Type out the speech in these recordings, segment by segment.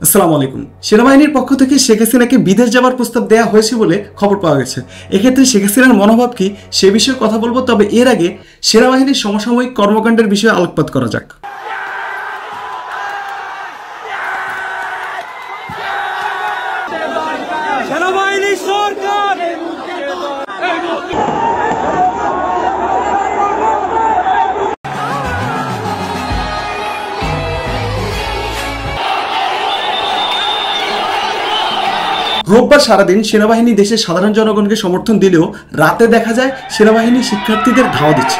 আসসালামু আলাইকুম। সেনাবাহিনীর পক্ষ থেকে শেখ হাসিনাকে বিদেশ যাওয়ার প্রস্তাব দেওয়া হয়েছে বলে খবর পাওয়া গেছে। এক্ষেত্রে শেখ হাসিনার মনোভাব কি সে বিষয়ে কথা বলবো, তবে এর আগে সেনাবাহিনীর সমসাময়িক কর্মকাণ্ডের বিষয়ে আলোকপাত করা যাক। সেনাবাহিনী সরকার রোববার সারাদিন সেনাবাহিনী দেশের সাধারণ জনগণকে সমর্থন দিলেও রাতে দেখা যায় সেনাবাহিনী শিক্ষার্থীদের ধাওয়া দিচ্ছে।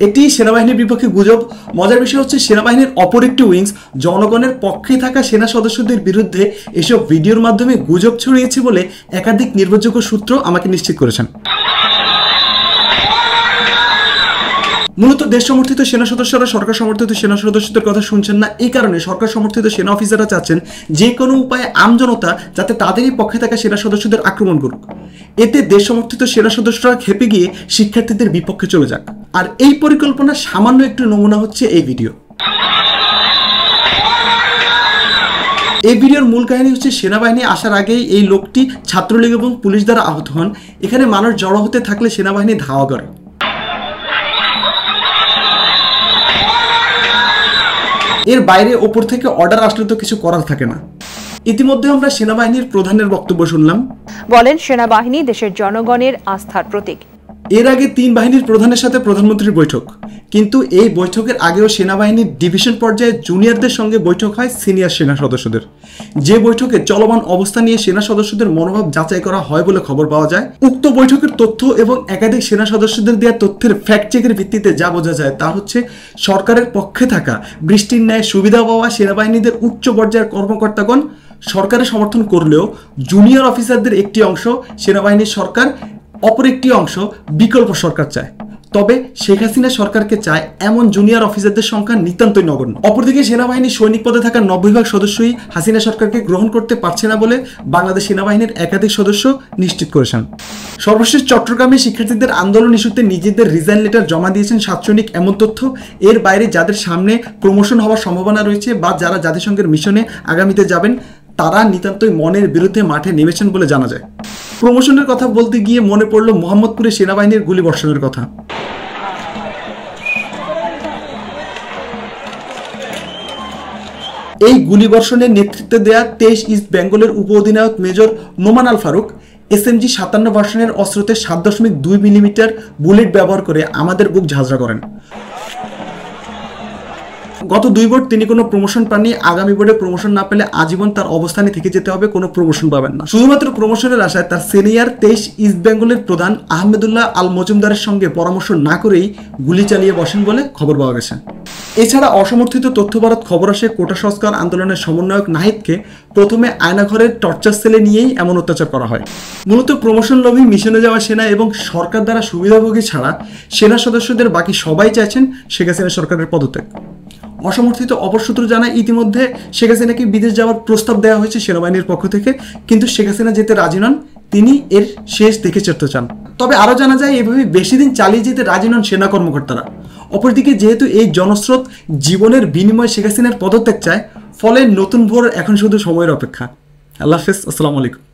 এটি সেনাবাহিনীর বিপক্ষে গুজব। মজার বিষয় হচ্ছে সেনাবাহিনীর অপর একটি উইংস জনগণের পক্ষে থাকা সেনা সদস্যদের বিরুদ্ধে এসব ভিডিওর মাধ্যমে গুজব ছড়িয়েছে বলে একাধিক নির্ভরযোগ্য সূত্র আমাকে নিশ্চিত করেছেন। মূলত দেশ সমর্থিত সেনা সদস্যরা সরকার সমর্থিত সেনা সদস্যদের কথা শুনছেন না। এই কারণে সরকার সমর্থিত সেনা অফিসাররা চাচ্ছেন যে কোনো উপায়ে আমজনতা যাতে তাদেরই পক্ষে থাকা সেনা সদস্যদের আক্রমণ করুক। এতে দেশ সমর্থিত সেনা সদস্যরা খেপে গিয়ে শিক্ষার্থীদের বিপক্ষে চলে যাক। আর এই পরিকল্পনার সামান্য একটু নমুনা হচ্ছে এই ভিডিও। এই ভিডিওর মূল কাহিনী হচ্ছে সেনাবাহিনী আসার আগেই এই লোকটি ছাত্রলীগ এবং পুলিশ দ্বারা আহত হন। এখানে মানুষ জড়ো হতে থাকলে সেনাবাহিনী ধাওয়া করে। এর বাইরে ওপর থেকে অর্ডার আসলে তো কিছু করার থাকে না। ইতিমধ্যে আমরা সেনাবাহিনীর প্রধানের বক্তব্য শুনলাম। বলেন, সেনাবাহিনী দেশের জনগণের আস্থার প্রতীক। এর আগে 3 বাহিনীর প্রধানের সাথে প্রধানমন্ত্রীর বৈঠক, কিন্তু এই বৈঠকের আগেও সেনাবাহিনীর ডিভিশন পর্যায়ে জুনিয়রদের সঙ্গে বৈঠক হয় সিনিয়র সেনা সদস্যদের। যে বৈঠকে চলমান অবস্থা নিয়ে সেনা সদস্যদের মনোভাব যাচাই করা হয় বলে খবর পাওয়া যায়। উক্ত বৈঠকের তথ্য এবং একাধিক সেনা সদস্যদের দেওয়া তথ্যের ফ্যাক্ট চেকের ভিত্তিতে যা বোঝা যায় তা হচ্ছে সরকারের পক্ষে থাকা বৃষ্টির ন্যায় সুবিধা পাওয়া সেনাবাহিনীদের উচ্চ পর্যায়ের কর্মকর্তাগণ সরকারের সমর্থন করলেও জুনিয়র অফিসারদের একটি অংশ সেনাবাহিনীর সরকার, অপর একটি অংশ বিকল্প সরকার চায়। তবে শেখ হাসিনা সরকারকে চায় এমন জুনিয়র অফিসারদের সংখ্যা নিতান্তই নগণ্য। অপরদিকে সেনাবাহিনীর সৈনিক পদে থাকা 90% সদস্যই হাসিনা সরকারকে গ্রহণ করতে পারছে না বলে বাংলাদেশ সেনাবাহিনীর একাধিক সদস্য নিশ্চিত করেছেন। সর্বশেষ চট্টগ্রামে শিক্ষার্থীদের আন্দোলন ইস্যুতে নিজেদের রিজাইন লেটার জমা দিয়েছেন 7 সৈনিক, এমন তথ্য। এর বাইরে যাদের সামনে প্রমোশন হওয়ার সম্ভাবনা রয়েছে বা যারা জাতিসংঘের মিশনে আগামীতে যাবেন তারা নিতান্তই মনের বিরুদ্ধে মাঠে নেমেছেন বলে জানা যায়। প্রমোশনের কথা বলতে গিয়ে মনে পড়ল মোহাম্মদপুরে সেনাবাহিনীর গুলিবর্ষণের কথা। এই গুলিবর্ষণের নেতৃত্ব দেয়া 23 ইস্ট বেঙ্গলের উপ অধিনায়ক মেজর নোমান আল ফারুক SMG 57 ভার্সনের অস্ত্রতে 7.2 মিলিমিটার বুলেট ব্যবহার করে আমাদের বুক ঝাঁঝরা করেন। গত 2 বোর্ড তিনি কোনো প্রমোশন পাননি। আগামী বোর্ডে প্রমোশন না পেলে আজীবন তার অবস্থানে থেকে যেতে হবে, কোনো প্রমোশন পাবেন না। শুধুমাত্র প্রমোশনের আশায় তার সিনিয়র 23 ইস্ট বেঙ্গলের প্রধান আহমেদুল্লাহ আল মজুমদারের সঙ্গে পরামর্শ না করেই গুলি চালিয়ে বসেন বলে খবর পাওয়া গেছে। এছাড়া অসমর্থিত তথ্য ভারত খবর আসে কোটা সংস্কার আন্দোলনের সমন্বয়ক নাহিদকে প্রথমে আয়নাঘরের টর্চার সেলে নিয়েই এমন অত্যাচার করা হয়। মূলত প্রমোশন লোভী মিশনে যাওয়া সেনা এবং সরকার দ্বারা সুবিধাভোগী ছাড়া সেনা সদস্যদের বাকি সবাই চাইছেন শেখ হাসিনা সরকারের পদত্যাগ। অসমর্থিত অপর সূত্র জানায় ইতিমধ্যে শেখ হাসিনাকে বিদেশ যাওয়ার প্রস্তাব দেওয়া হয়েছে সেনাবাহিনীর পক্ষ থেকে, কিন্তু শেখ হাসিনা যেতে রাজি নন। তিনি এর শেষ দেখে চড়তে চান। তবে আরও জানা যায় এভাবে বেশি দিন চালিয়ে যেতে রাজি নন সেনা কর্মকর্তারা। অপরদিকে যেহেতু এই জনস্রোত জীবনের বিনিময়ে শেখ হাসিনার পদত্যাগ চায়, ফলে নতুন ভোর এখন শুধু সময়ের অপেক্ষা। আল্লাহ হাফেজ, আসসালামু আলাইকুম।